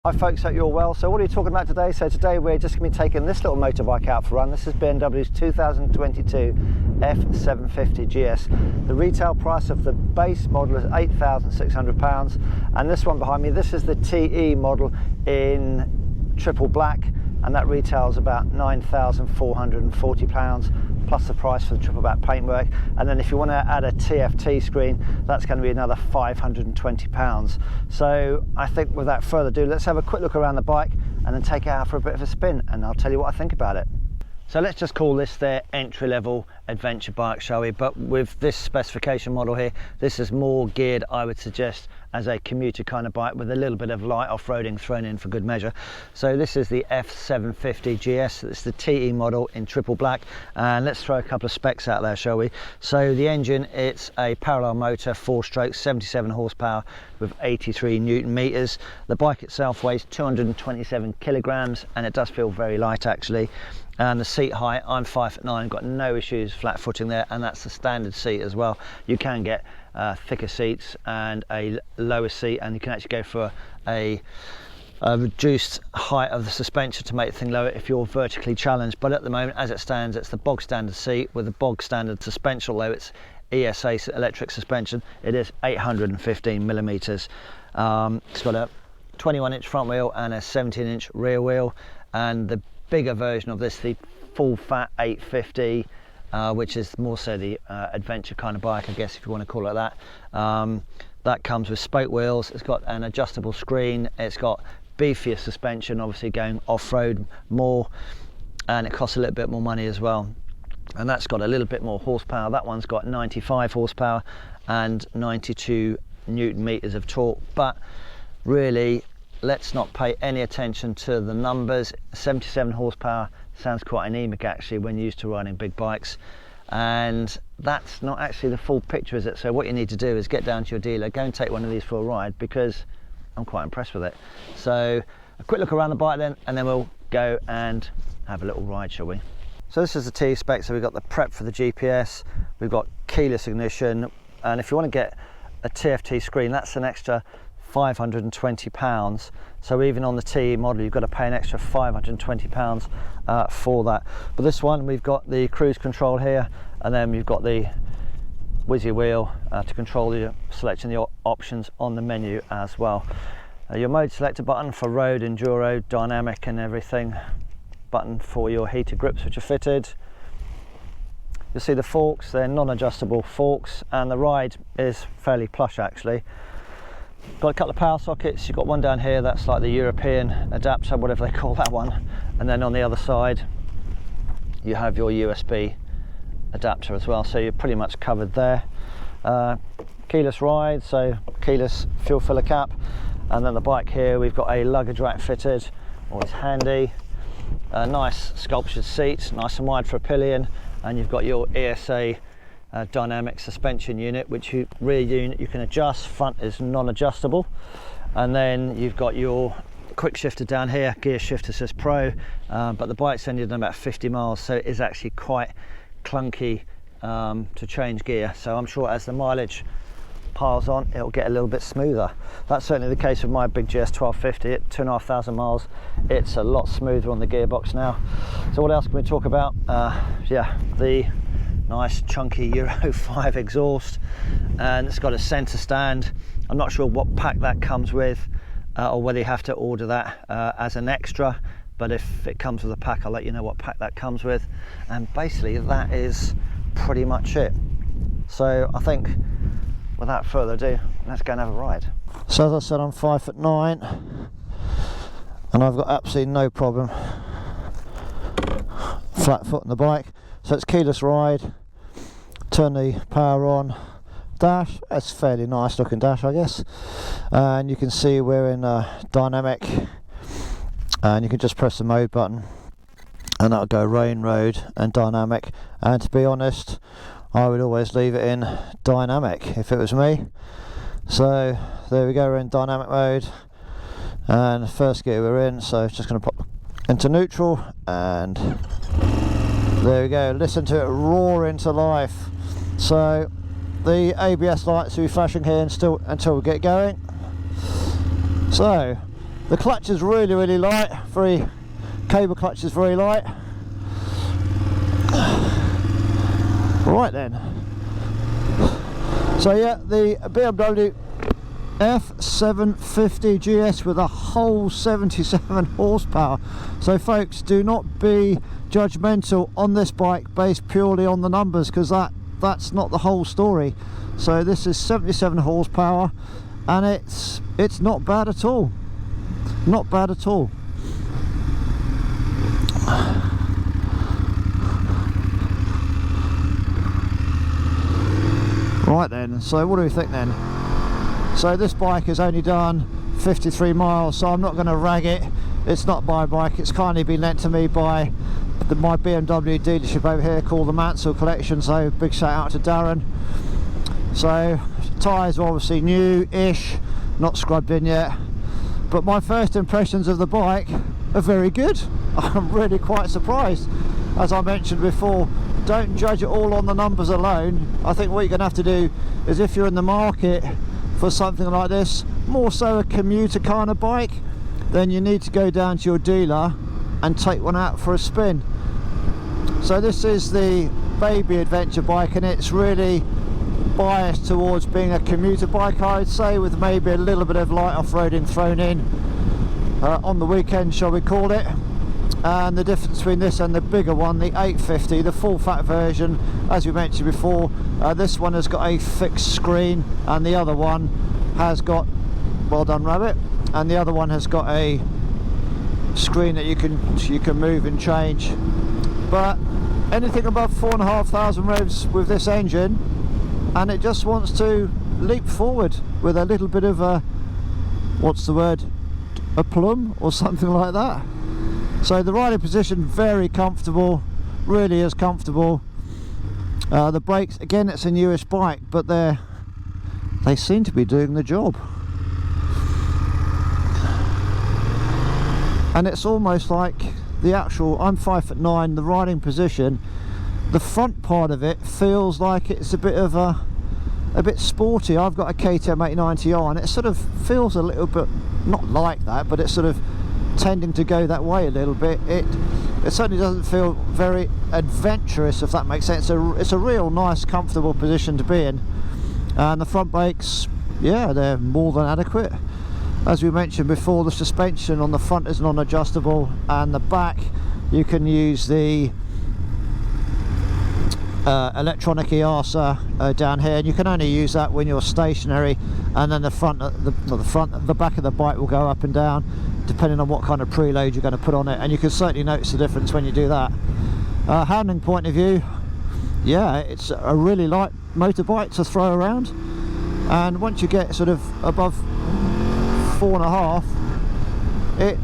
Hi folks, hope you're well. So what are we talking about today? So today we're just going to be taking this little motorbike out for a run. This is BMW's 2022 F750GS. The retail price of the base model is £8,600, and this one behind me, this is the TE model in triple black, and that retails about £9,440 plus the price for the triple black paintwork. And then if you want to add a TFT screen, that's going to be another £520. So I think without further ado, let's have a quick look around the bike and then take it out for a bit of a spin, and I'll tell you what I think about it. So let's just call this their entry-level adventure bike, shall we? But with this specification model here, this is more geared, I would suggest, as a commuter kind of bike with a little bit of light off-roading thrown in for good measure. So this is the F750GS. It's the TE model in triple black, and let's throw a couple of specs out there, shall we? So the engine, it's a parallel motor, 4-stroke, 77 horsepower with 83 Newton meters. The bike itself weighs 227 kilograms, and it does feel very light actually. And the seat height, I'm 5'9", got no issues flat footing there, and that's the standard seat as well. You can get thicker seats and a lower seat, and you can actually go for a reduced height of the suspension to make the thing lower if you're vertically challenged. But at the moment, as it stands, it's the bog standard seat with the bog standard suspension, although it's ESA electric suspension. It is 815 millimeters. It's got a 21-inch front wheel and a 17-inch rear wheel, and the bigger version of this, the full fat 850, which is more so the adventure kind of bike, I guess, if you want to call it that. That comes with spoke wheels. It's got an adjustable screen. It's got beefier suspension, obviously going off-road more, and it costs a little bit more money as well. And that's got a little bit more horsepower. That one's got 95 horsepower and 92 Newton meters of torque. But really, let's not pay any attention to the numbers. 77 horsepower sounds quite anemic actually when used to riding big bikes, and that's not actually the full picture, is it? So what you need to do is get down to your dealer, go and take one of these for a ride, because I'm quite impressed with it. So a quick look around the bike then, and then we'll go and have a little ride, shall we? So this is the T spec. So we've got the prep for the GPS, we've got keyless ignition, and if you want to get a TFT screen, that's an extra £520. So even on the TE model, you've got to pay an extra £520 for that. But this one, we've got the cruise control here, and then we've got the whizzy wheel to control your selection of your options on the menu as well. Your mode selector button for road, enduro, dynamic and everything. Button for your heated grips, which are fitted. You'll see the forks, they're non-adjustable forks, and the ride is fairly plush actually. Got a couple of power sockets. You've got one down here, that's like the European adapter, whatever they call that one, and then on the other side you have your USB adapter as well, so you're pretty much covered there. Keyless ride, so keyless fuel filler cap, and then the bike here, we've got a luggage rack fitted, always handy. A nice sculptured seat, nice and wide for a pillion, and you've got your ESA dynamic suspension unit, which rear unit you can adjust, front is non-adjustable, and then you've got your quick shifter down here. Gear shifter says Pro, but the bike's only done about 50 miles, so it is actually quite clunky to change gear, so I'm sure as the mileage piles on, it'll get a little bit smoother. That's certainly the case with my big GS 1250 at 2,500 miles. It's a lot smoother on the gearbox now. So what else can we talk about? Yeah, the nice chunky Euro 5 exhaust, and it's got a center stand. I'm not sure what pack that comes with, or whether you have to order that as an extra, but if it comes with a pack, I'll let you know what pack that comes with. And basically that is pretty much it. So I think without further ado, let's go and have a ride. So as I said, I'm 5'9", and I've got absolutely no problem flat footing the bike. So it's keyless ride. Turn the power on. Dash, it's a fairly nice looking dash, I guess, and you can see we're in dynamic, and you can just press the mode button and that'll go rain, road and dynamic. And to be honest, I would always leave it in dynamic if it was me. So there we go, we're in dynamic mode, and first gear we're in, so it's just going to pop into neutral, and there we go. Listen to it roar into life. So the ABS lights will be flashing here until we get going. So The clutch is really light, cable clutch is very light. Right then, so yeah, the BMW F750GS with a whole 77 horsepower. So folks, do not be judgmental on this bike based purely on the numbers, because that's not the whole story. So this is 77 horsepower, and it's not bad at all. Not bad at all. Right then, so what do we think then? So this bike has only done 53 miles, so I'm not going to rag it. It's not my bike, it's kindly been lent to me by my BMW dealership over here called the Mansell Collection, so big shout out to Darren. So tyres are obviously new-ish, not scrubbed in yet, but my first impressions of the bike are very good. I'm really quite surprised. As I mentioned before, don't judge it all on the numbers alone. I think what you're going to have to do is, if you're in the market for something like this, more so a commuter kind of bike, then you need to go down to your dealer and take one out for a spin. So this is the baby adventure bike, and it's really biased towards being a commuter bike, I'd say, with maybe a little bit of light off-roading thrown in on the weekend, shall we call it. And the difference between this and the bigger one, the 850, the full fat version, as we mentioned before, this one has got a fixed screen, and the other one has got, well done Rabbit, and the other one has got a screen that you can move and change. But anything above 4,500 revs with this engine, and it just wants to leap forward with a little bit of a, what's the word, a plum or something like that. So the riding position, very comfortable, really is comfortable. The brakes, again, it's a newish bike, but they seem to be doing the job. And it's almost like the actual, I'm 5'9", the riding position, the front part of it feels like it's a bit of a bit sporty. I've got a KTM 890R, and it sort of feels a little bit, not like that, but it's sort of tending to go that way a little bit. It certainly doesn't feel very adventurous, if that makes sense. It's a real nice, comfortable position to be in. And the front brakes, yeah, they're more than adequate. As we mentioned before, the suspension on the front is non-adjustable, and the back you can use the electronic EASA down here, and you can only use that when you're stationary, and then the back of the bike will go up and down depending on what kind of preload you're going to put on it, and you can certainly notice the difference when you do that. Handling point of view, yeah, it's a really light motorbike to throw around, and once you get sort of above 4.5, it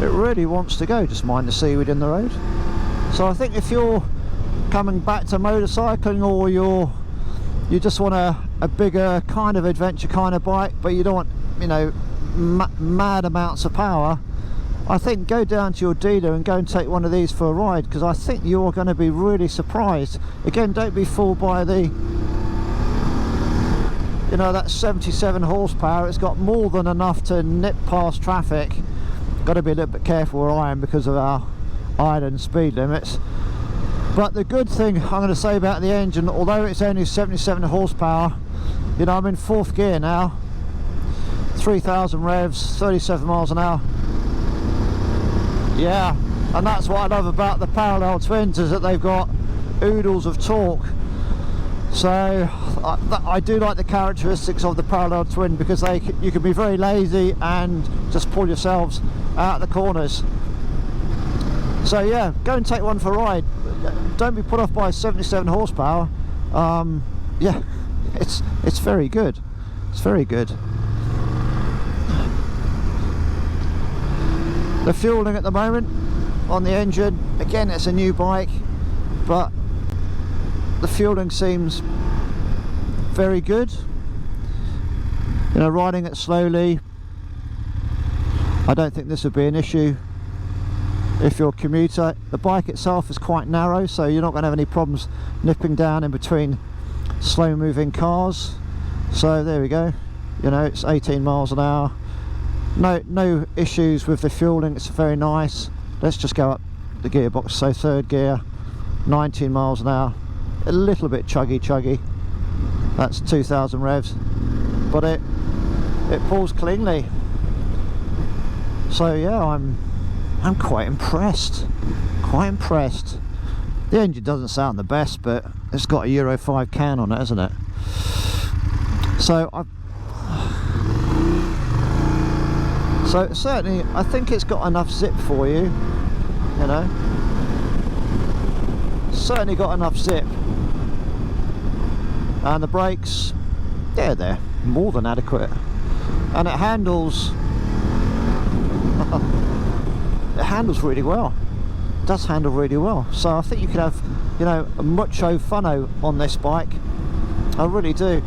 really wants to go. Just mind the seaweed in the road. So I think if you're coming back to motorcycling, or you just want a bigger kind of adventure kind of bike, but you don't want, you know, mad amounts of power, I think go down to your dealer and go and take one of these for a ride, because I think you're going to be really surprised. Again, don't be fooled by the, you know, that 77 horsepower. It's got more than enough to nip past traffic. Got to be a little bit careful where I am because of our island speed limits. But the good thing I'm going to say about the engine, although it's only 77 horsepower, you know, I'm in 4th gear now, 3,000 revs, 37 miles an hour. Yeah, and that's what I love about the parallel twins, is that they've got oodles of torque. So I do like the characteristics of the parallel twin, because you can be very lazy and just pull yourselves out the corners. So yeah, go and take one for a ride. Don't be put off by 77 horsepower. Yeah, it's very good. It's very good. The fueling at the moment on the engine, again, it's a new bike, but the fueling seems very good. You know, riding it slowly, I don't think this would be an issue. If you're a commuter, the bike itself is quite narrow, so you're not going to have any problems nipping down in between slow moving cars. So there we go, you know, it's 18 miles an hour, No issues with the fueling, it's very nice. Let's just go up the gearbox, so third gear, 19 miles an hour, a little bit chuggy, that's 2,000 revs, but it pulls cleanly. So yeah, I'm quite impressed. The engine doesn't sound the best, but it's got a Euro 5 can on it, hasn't it? So certainly I think it's got enough zip for you, you know. Certainly got enough zip. And the brakes, yeah, they're more than adequate. And it handles it handles really well. It does handle really well. So I think you could have, you know, mucho funno on this bike. I really do.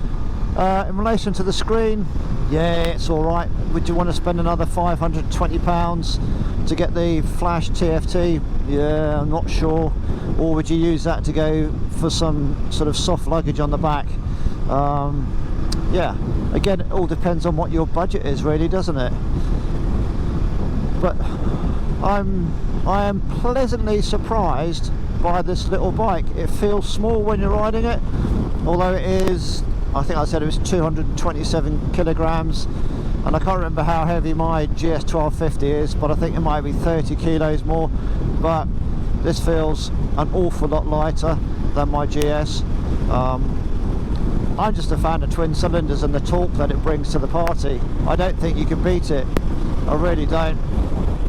In relation to the screen, yeah, it's alright. Would you want to spend another £520 to get the Flash TFT? Yeah, I'm not sure. Or would you use that to go for some sort of soft luggage on the back? Yeah, again, it all depends on what your budget is, really, doesn't it? But I am pleasantly surprised by this little bike. It feels small when you're riding it, although it is, I think I said it was 227 kilograms, and I can't remember how heavy my GS 1250 is, but I think it might be 30 kilos more. But this feels an awful lot lighter than my GS. I'm just a fan of twin cylinders and the torque that it brings to the party. I don't think you can beat it. I really don't.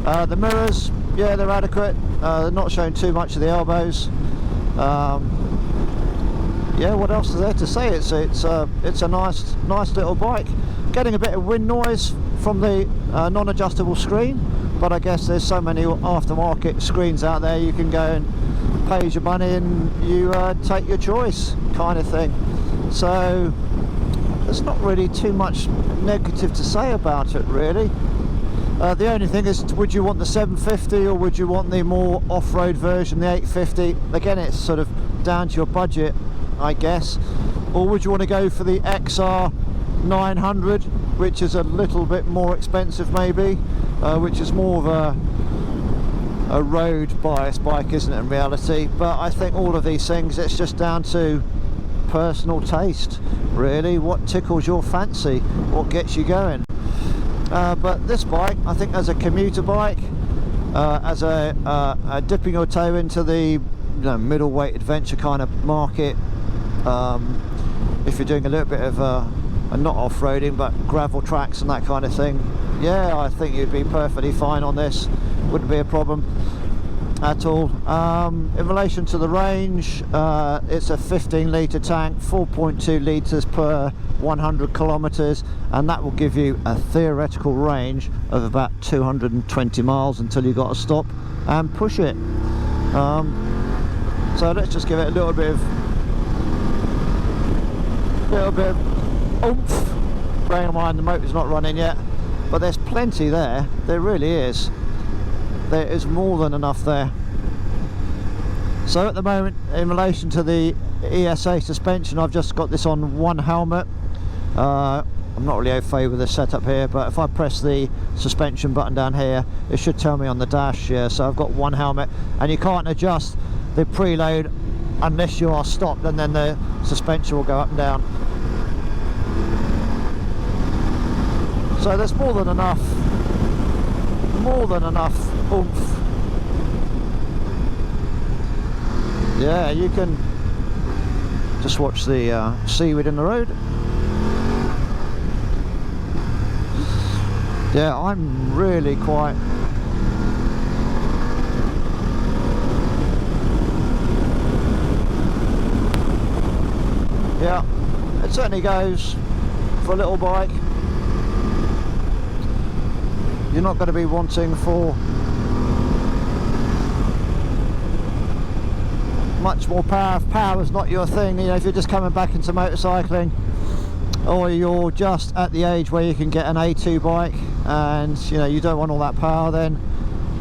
The mirrors, yeah, they're adequate. They're not showing too much of the elbows. Yeah, what else is there to say? It's a nice little bike. Getting a bit of wind noise from the non-adjustable screen, but I guess there's so many aftermarket screens out there, you can go and pay your money and you take your choice, kind of thing. So there's not really too much negative to say about it, really. The only thing is, would you want the 750 or would you want the more off-road version, the 850? Again, it's sort of down to your budget, I guess. Or would you want to go for the XR 900, which is a little bit more expensive, maybe, which is more of a road biased bike, isn't it, in reality? But I think all of these things, it's just down to personal taste, really. What tickles your fancy, what gets you going. But this bike, I think, as a commuter bike, as a dipping your toe into the middleweight adventure kind of market, if you're doing a little bit of not off-roading but gravel tracks and that kind of thing, yeah, I think you'd be perfectly fine on this. Wouldn't be a problem at all. In relation to the range, it's a 15-litre tank, 4.2 litres per 100 kilometres, and that will give you a theoretical range of about 220 miles until you've got to stop and push it. So let's just give it a little bit of oomph. Bearing in mind the motor's not running yet, but there's plenty there. There really is. There is more than enough there. So at the moment, in relation to the ESA suspension, I've just got this on one helmet. I'm not really au fait with the setup here, but if I press the suspension button down here, it should tell me on the dash. Yeah, so I've got one helmet, and you can't adjust the preload unless you are stopped, and then the suspension will go up and down. So there's more than enough oomph. Yeah, you can just watch the seaweed in the road. Yeah, I'm really quite yeah, it certainly goes for a little bike. You're not going to be wanting for much more power. If power's not your thing, you know, if you're just coming back into motorcycling, or you're just at the age where you can get an A2 bike and you know you don't want all that power, then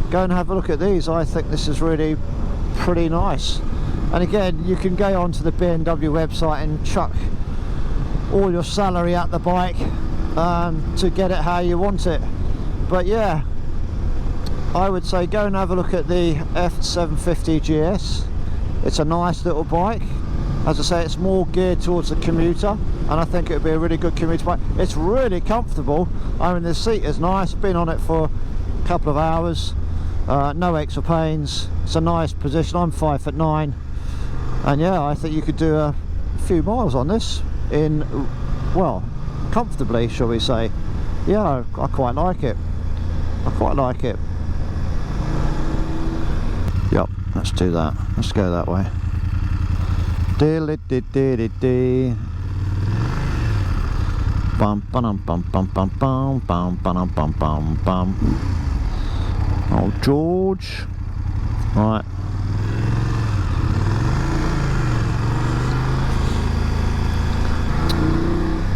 go and have a look at these. I think this is really pretty nice. And again, you can go onto the BMW website and chuck all your salary at the bike to get it how you want it. But yeah, I would say go and have a look at the F750GS. It's a nice little bike. As I say, it's more geared towards the commuter, and I think it would be a really good commuter bike. It's really comfortable. I mean, the seat is nice. Been on it for a couple of hours. No aches or pains. It's a nice position. I'm 5'9", and yeah, I think you could do a few miles on this in, well, comfortably, shall we say. Yeah, I quite like it. I quite like it. Yep, let's do that. Let's go that way. Dee-dee-dee-dee-dee. Bum bum bum bum bum bum bum bum bum bum bum. Oh, George. Right.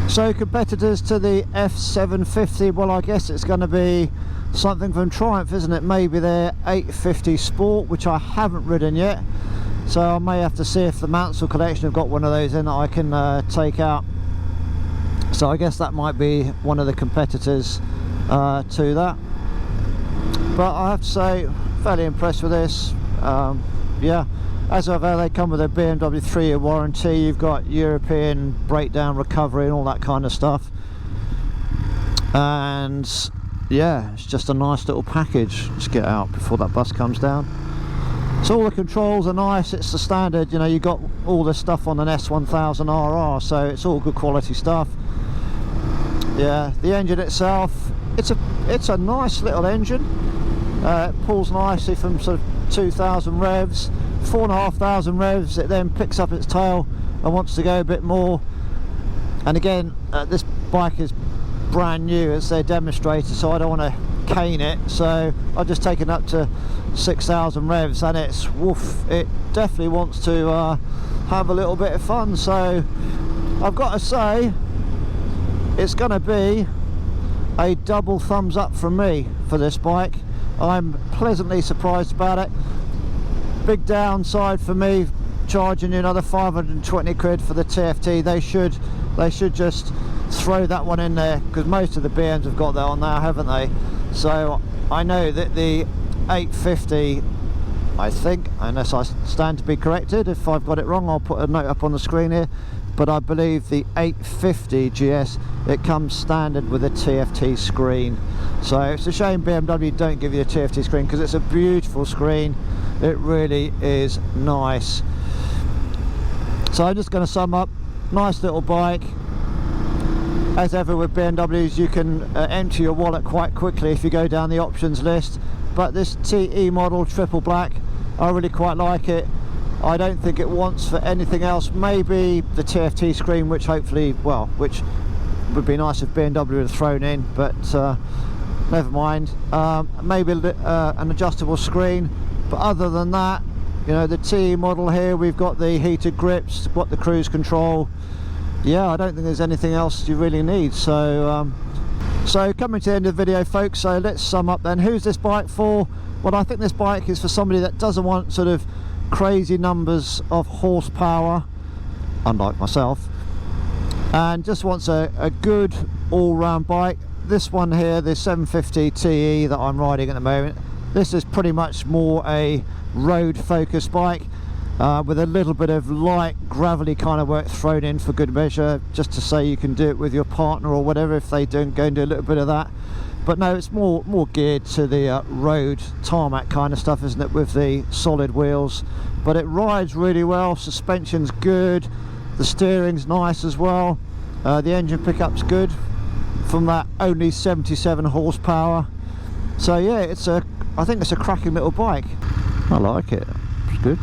So competitors to the F750, well, I guess it's going to be something from Triumph, isn't it? Maybe their 850 Sport, which I haven't ridden yet. So I may have to see if the Mansell Collection have got one of those in that I can take out. So I guess that might be one of the competitors to that. But I have to say, fairly impressed with this. Yeah, as ever, they come with a BMW 3-year warranty. You've got European breakdown recovery and all that kind of stuff. And yeah, it's just a nice little package. Let's get out before that bus comes down. So all the controls are nice. It's the standard, you know, you got all the stuff on an S1000RR, so it's all good quality stuff. Yeah, the engine itself, it's a nice little engine. It pulls nicely from sort of 2,000 revs, 4,500 revs. It then picks up its tail and wants to go a bit more. And again, this bike is brand new. It's their demonstrator, so I don't want to cane it. So I've just taken up to 6,000 revs, and it's woof. It definitely wants to have a little bit of fun. So I've got to say, it's going to be a double thumbs up from me for this bike. I'm pleasantly surprised about it. Big downside for me, charging you another 520 quid for the TFT. They should just throw that one in there, because most of the BMs have got that on there, haven't they? So I know that the 850, I think, unless I stand to be corrected, if I've got it wrong I'll put a note up on the screen here, but I believe the 850GS, it comes standard with a TFT screen. So it's a shame BMW don't give you a TFT screen, because it's a beautiful screen. It really is nice. So I'm just going to sum up. Nice little bike. As ever with BMWs, you can empty your wallet quite quickly if you go down the options list. But this TE model triple black, I really quite like it. I don't think it wants for anything else. Maybe the TFT screen, which hopefully, well, which would be nice if BMW had thrown in, but never mind. Maybe an adjustable screen, but other than that, you know, the TE model here, we've got the heated grips, got the cruise control. Yeah, I don't think there's anything else you really need. So so coming to the end of the video, folks, so let's sum up then. Who's this bike for? Well, I think this bike is for somebody that doesn't want sort of crazy numbers of horsepower, unlike myself, and just wants a good all-round bike. This one here, the 750 TE that I'm riding at the moment, this is pretty much more a road focused bike, with a little bit of light gravelly kind of work thrown in for good measure, just to say you can do it with your partner or whatever if they don't go and do a little bit of that. But no, it's more geared to the road tarmac kind of stuff, isn't it, with the solid wheels. But it rides really well, suspension's good, the steering's nice as well, the engine pickup's good from that only 77 horsepower. So yeah, I think it's a cracking little bike. I like it, it's good.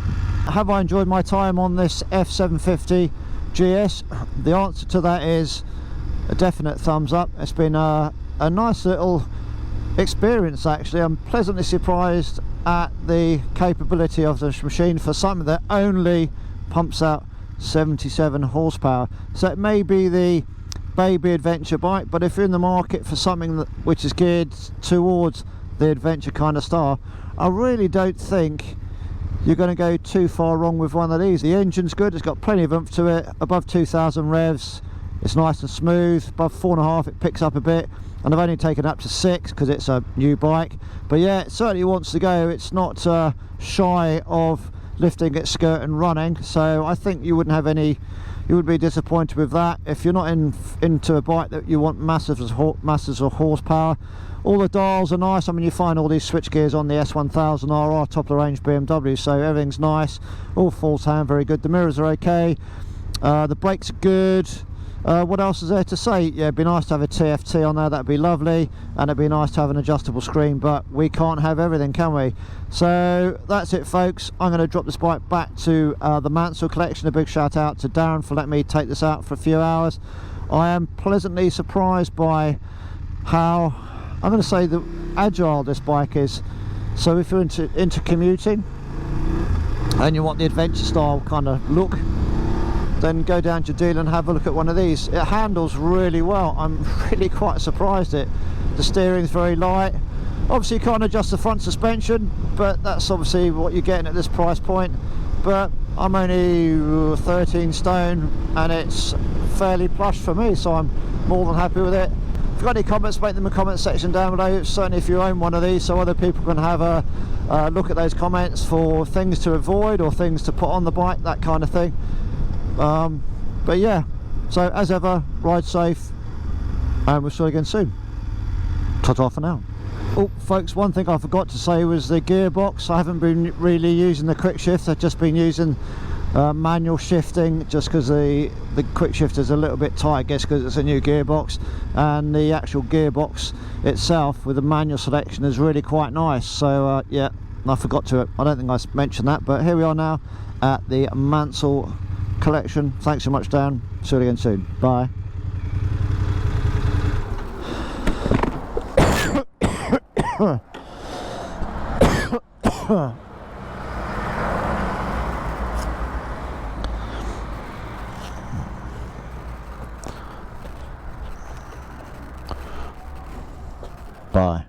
Have I enjoyed my time on this F750GS? The answer to that is a definite thumbs up. It's been a nice little experience, actually. I'm pleasantly surprised at the capability of this machine for something that only pumps out 77 horsepower. So it may be the baby adventure bike, but if you're in the market for something which is geared towards the adventure kind of style, I really don't think you're going to go too far wrong with one of these. The engine's good, it's got plenty of oomph to it, above 2,000 revs, it's nice and smooth. Above 4.5 it picks up a bit, and I've only taken up to 6 because it's a new bike. But yeah, it certainly wants to go. It's not shy of lifting its skirt and running, so I think you wouldn't have any, you would be disappointed with that. If you're not into a bike that you want masses of horsepower, all the dials are nice. I mean, you find all these switch gears on the S1000RR top of the range BMW, so everything's nice. All false hand, very good. The mirrors are okay. The brakes are good. What else is there to say? Yeah, it'd be nice to have a TFT on there, that'd be lovely, and it'd be nice to have an adjustable screen, but we can't have everything, can we? So that's it, folks. I'm going to drop this bike back to the Mansell Collection. A big shout out to Darren for letting me take this out for a few hours. I am pleasantly surprised by how, I'm going to say, the agile this bike is. So if you're into commuting and you want the adventure style kind of look, then go down to your dealer and have a look at one of these. It handles really well. I'm really quite surprised at it. The steering's very light. Obviously you can't adjust the front suspension, but that's obviously what you're getting at this price point. But I'm only 13 stone and it's fairly plush for me, so I'm more than happy with it. If you've got any comments, make them in the comment section down below. Certainly if you own one of these, so other people can have a look at those comments for things to avoid or things to put on the bike, that kind of thing. But yeah, so as ever, ride safe and we'll see you again soon. Ta-ta for now. Oh folks, one thing I forgot to say was the gearbox. I haven't been really using the quick shift. I've just been using manual shifting, just because the quick shift is a little bit tight, I guess, because it's a new gearbox, and the actual gearbox itself with the manual selection is really quite nice. So yeah, I forgot to, I don't think I mentioned that, but here we are now at the Mansell Collection. Thanks so much, Dan. See you again soon. Bye. Bye.